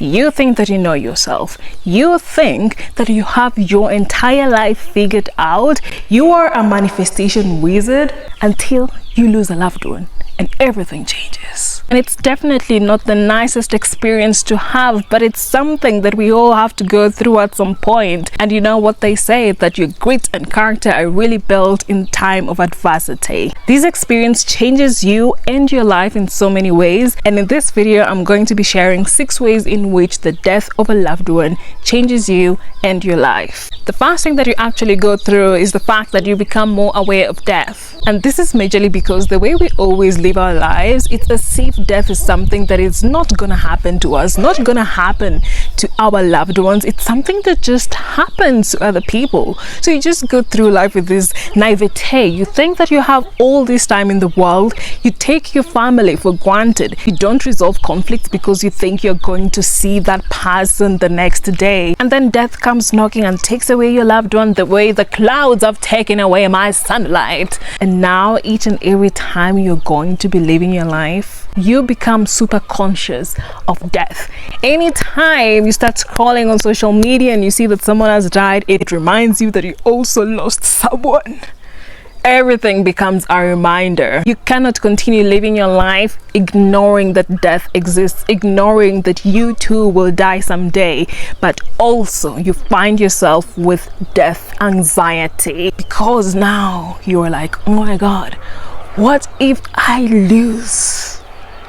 You think that you know yourself. You think that you have your entire life figured out. You are a manifestation wizard until you lose a loved one and everything changes. And it's definitely not the nicest experience to have, but it's something that we all have to go through at some point. And you know what they say, that your grit and character are really built in time of adversity. This experience changes you and your life in so many ways. And in this video, I'm going to be sharing 6 ways in which the death of a loved one changes you and your life. The first thing that you actually go through is the fact that you become more aware of death. And this is majorly because the way we always live our lives, it's as if death is something that is not gonna happen to us, not gonna happen to our loved ones. It's something that just happens to other people. So you just go through life with this naivete. You think that you have all this time in the world. You take your family for granted. You don't resolve conflicts because you think you're going to see that person the next day. And then death comes knocking and takes away your loved one the way the clouds have taken away my sunlight. And now each and every time you're going to be living your life, you become super conscious of death. Anytime you start scrolling on social media and you see that someone has died, it reminds you that you also lost someone. Everything becomes a reminder. You cannot continue living your life ignoring that death exists, ignoring that you too will die someday, but also you find yourself with death anxiety because now you're like, oh my God, what if I lose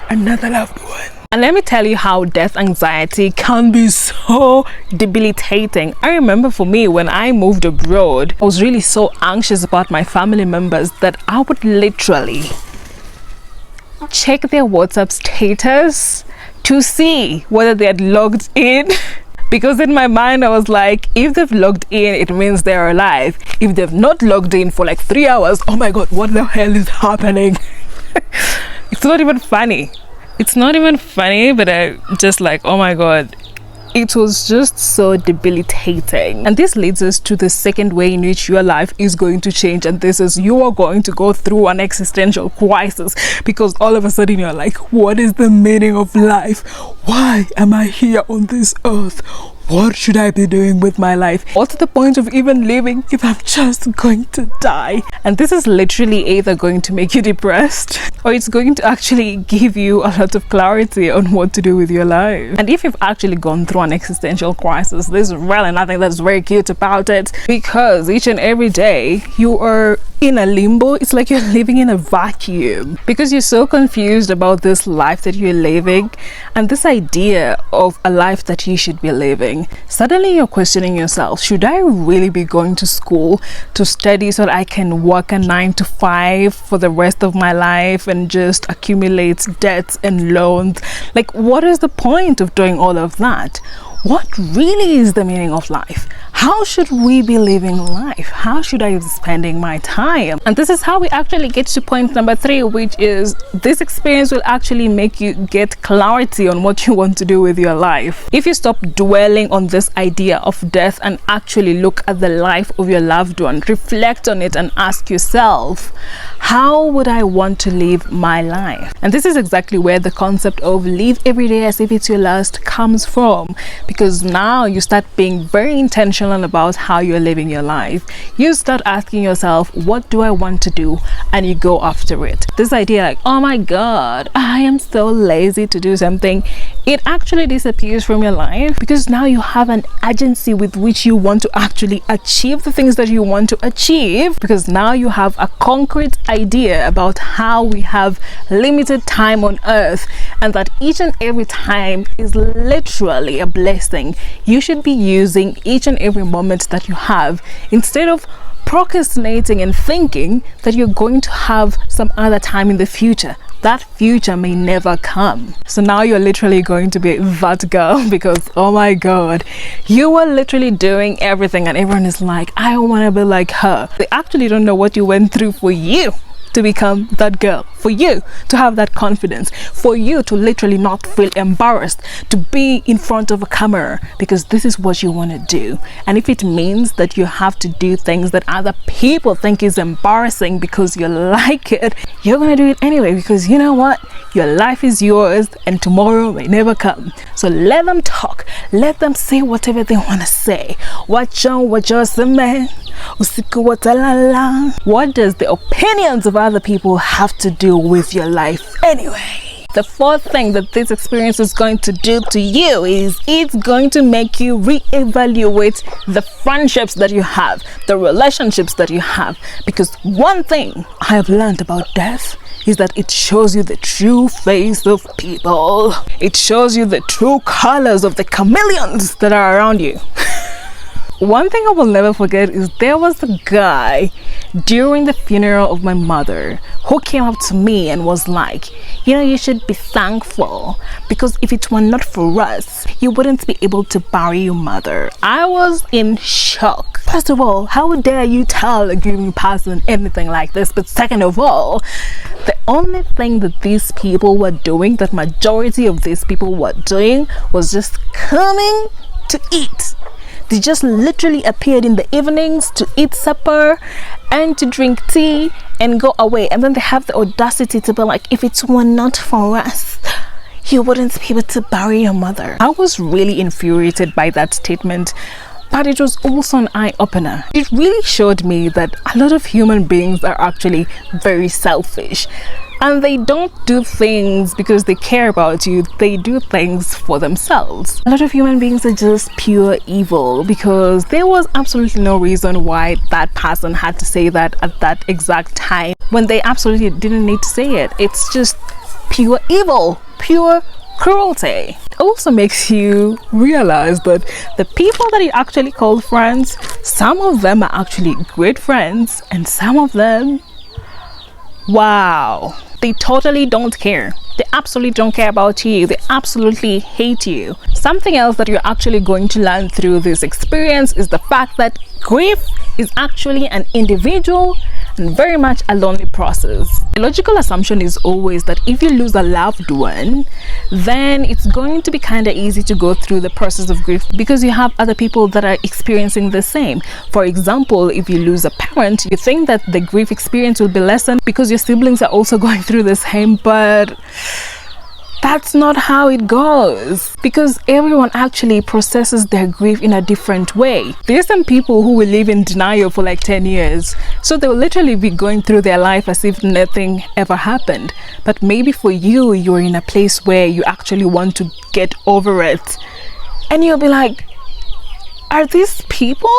another loved one? And let me tell you how death anxiety can be so debilitating. I remember for me, when I moved abroad, I was really so anxious about my family members that I would literally check their WhatsApp status to see whether they had logged in. Because in my mind, I was like, if they've logged in, it means they're alive. If they've not logged in for like 3 hours, oh my God, what the hell is happening? It's not even funny. It's not even funny, but I just like, oh my God, it was just so debilitating. And this leads us to the second way in which your life is going to change. And this is, you are going to go through an existential crisis because all of a sudden you're like, what is the meaning of life? Why am I here on this earth? What should I be doing with my life? What's the point of even living if I'm just going to die? And this is literally either going to make you depressed or it's going to actually give you a lot of clarity on what to do with your life. And if you've actually gone through an existential crisis, there's really nothing that's very cute about it, because each and every day you are in a limbo. It's like you're living in a vacuum because you're so confused about this life that you're living and this idea of a life that you should be living. Suddenly you're questioning yourself, should I really be going to school to study so that I can work a 9 to 5 for the rest of my life and just accumulate debts and loans? Like, what is the point of doing all of that? What really is the meaning of life? How should we be living life? How should I be spending my time? And this is how we actually get to point number 3, which is this experience will actually make you get clarity on what you want to do with your life. If you stop dwelling on this idea of death and actually look at the life of your loved one, reflect on it and ask yourself, how would I want to live my life? And this is exactly where the concept of live every day as if it's your last comes from, because now you start being very intentional about how you're living your life. You start asking yourself, what do I want to do? And you go after it. This idea like, oh my God, I am so lazy to do something, it actually disappears from your life because now you have an agency with which you want to actually achieve the things that you want to achieve, because now you have a concrete idea about how we have limited time on earth and that each and every time is literally a blessing. You should be using each and every moment that you have instead of procrastinating and thinking that you're going to have some other time in the future. That future may never come. So now you're literally going to be that girl because, oh my God, you were literally doing everything and everyone is like, I want to be like her. They actually don't know what you went through for you to become that girl, for you to have that confidence, for you to literally not feel embarrassed to be in front of a camera, because this is what you want to do. And if it means that you have to do things that other people think is embarrassing because you like it, you're gonna do it anyway, because you know what, your life is yours and tomorrow may never come. So let them talk, let them say whatever they want to say. What does the opinions of other people have to do with your life anyway? The fourth thing that this experience is going to do to you is it's going to make you reevaluate the friendships that you have, the relationships that you have. Because one thing I have learned about death is that it shows you the true face of people. It shows you the true colors of the chameleons that are around you. One thing I will never forget is there was a guy during the funeral of my mother who came up to me and was like, you know, you should be thankful, because if it were not for us, you wouldn't be able to bury your mother. I was in shock. First of all, how dare you tell a grieving person anything like this? But second of all, the only thing that these people were doing, that majority of these people were doing, was just coming to eat. They just literally appeared in the evenings to eat supper and to drink tea and go away. And then they have the audacity to be like, if it were not for us, you wouldn't be able to bury your mother. I was really infuriated by that statement, but it was also an eye-opener. It really showed me that a lot of human beings are actually very selfish. And they don't do things because they care about you, they do things for themselves. A lot of human beings are just pure evil, because there was absolutely no reason why that person had to say that at that exact time when they absolutely didn't need to say it. It's just pure evil, pure cruelty. It also makes you realize that the people that you actually call friends, some of them are actually great friends, and some of them, wow, they totally don't care. They absolutely don't care about you. They absolutely hate you. Something else that you're actually going to learn through this experience is the fact that grief is actually an individual and very much a lonely process. The logical assumption is always that if you lose a loved one, then it's going to be kind of easy to go through the process of grief because you have other people that are experiencing the same. For example, if you lose a parent, you think that the grief experience will be lessened because your siblings are also going through the same, but that's not how it goes, because everyone actually processes their grief in a different way. There's some people who will live in denial for like 10 years, so they'll literally be going through their life as if nothing ever happened. But maybe for you, you're in a place where you actually want to get over it, and you'll be like, are these people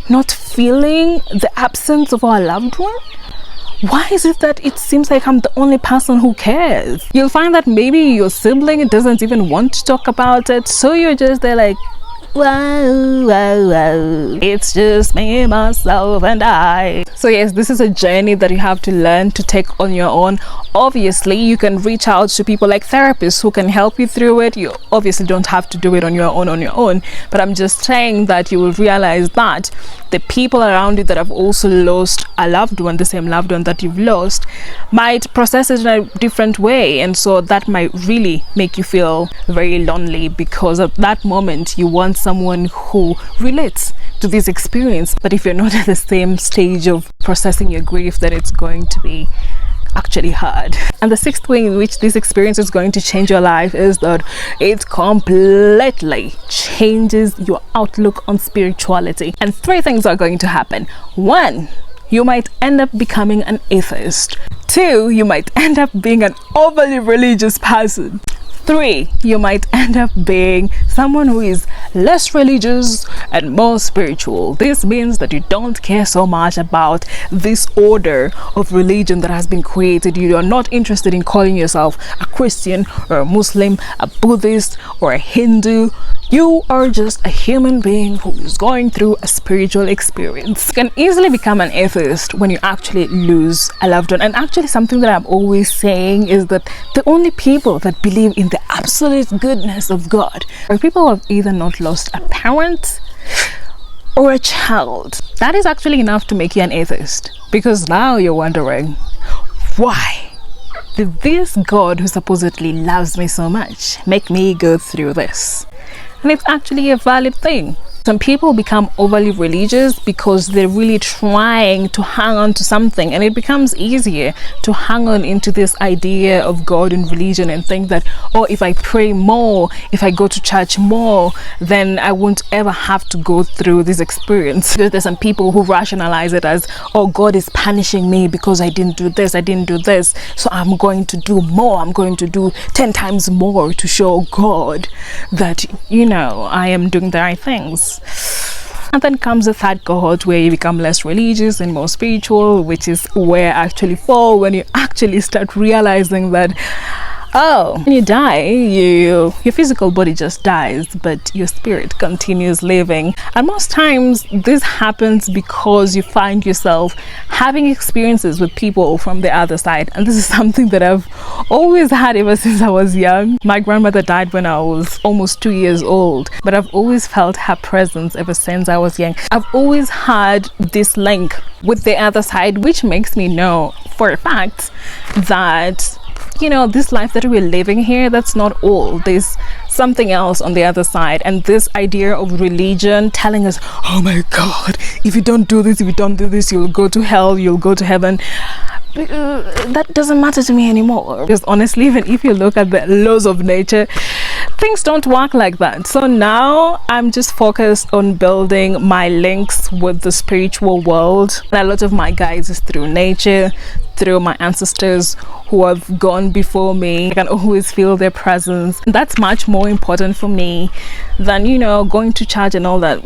not feeling the absence of our loved one? Why is it that it seems like I'm the only person who cares? You'll find that maybe your sibling doesn't even want to talk about it, so you're just there like, wow, wow, wow, it's just me, myself, and I. So yes, this is a journey that you have to learn to take on your own. Obviously, you can reach out to people like therapists who can help you through it. You obviously don't have to do it on your own, but I'm just saying that you will realize that the people around you that have also lost a loved one, the same loved one that you've lost, might process it in a different way, and so that might really make you feel very lonely, because at that moment you want someone who relates to this experience. But if you're not at the same stage of processing your grief, then it's going to be actually hard. And the sixth way in which this experience is going to change your life is that it completely changes your outlook on spirituality. And three things are going to happen. One, you might end up becoming an atheist. Two, you might end up being an overly religious person. Three, you might end up being someone who is less religious and more spiritual. This means that you don't care so much about this order of religion that has been created. You are not interested in calling yourself a Christian or a Muslim, a Buddhist or a Hindu. You are just a human being who is going through a spiritual experience. You can easily become an atheist when you actually lose a loved one. And actually, something that I'm always saying is that the only people that believe in the absolute goodness of God are people who have either not lost a parent or a child. That is actually enough to make you an atheist, because now you're wondering, why did this God who supposedly loves me so much make me go through this? And it's actually a valid thing. Some people become overly religious because they're really trying to hang on to something, and it becomes easier to hang on into this idea of God and religion and think that, oh, if I pray more, if I go to church more, then I won't ever have to go through this experience. There's some people who rationalize it as, oh, God is punishing me because I didn't do this, so I'm going to do more, I'm going to do 10 times more to show God that, I am doing the right things. And then comes the third cohort, where you become less religious and more spiritual, which is where I actually fall when you actually start realizing that, oh, when you die, your physical body just dies, but your spirit continues living. And most times this happens because you find yourself having experiences with people from the other side. And this is something that I've always had ever since I was young. My grandmother died when I was almost 2 years old, but I've always felt her presence ever since I was young. I've always had this link with the other side, which makes me know for a fact that this life that we're living here, that's not all. There's something else on the other side. And this idea of religion telling us, oh my God, if you don't do this, you'll go to hell, you'll go to heaven. That doesn't matter to me anymore, because honestly, even if you look at the laws of nature, things don't work like that. So now I'm just focused on building my links with the spiritual world. And a lot of my guides is through nature, through my ancestors who have gone before me. I can always feel their presence. That's much more important for me than going to church and all that.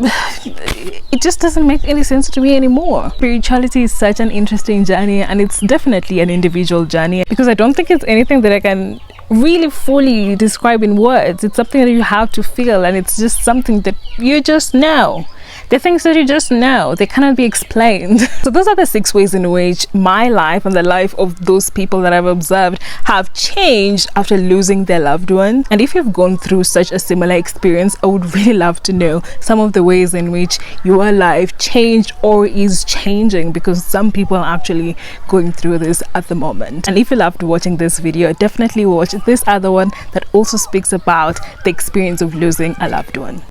It just doesn't make any sense to me anymore. Spirituality is such an interesting journey, and it's definitely an individual journey, because I don't think it's anything that I can really fully describe in words. It's something that you have to feel, and it's just something that you just know. The things that you just know, they cannot be explained. So those are the 6 ways in which my life and the life of those people that I've observed have changed after losing their loved one. And if you've gone through such a similar experience, I would really love to know some of the ways in which your life changed or is changing, because some people are actually going through this at the moment. And if you loved watching this video, definitely watch this other one that also speaks about the experience of losing a loved one.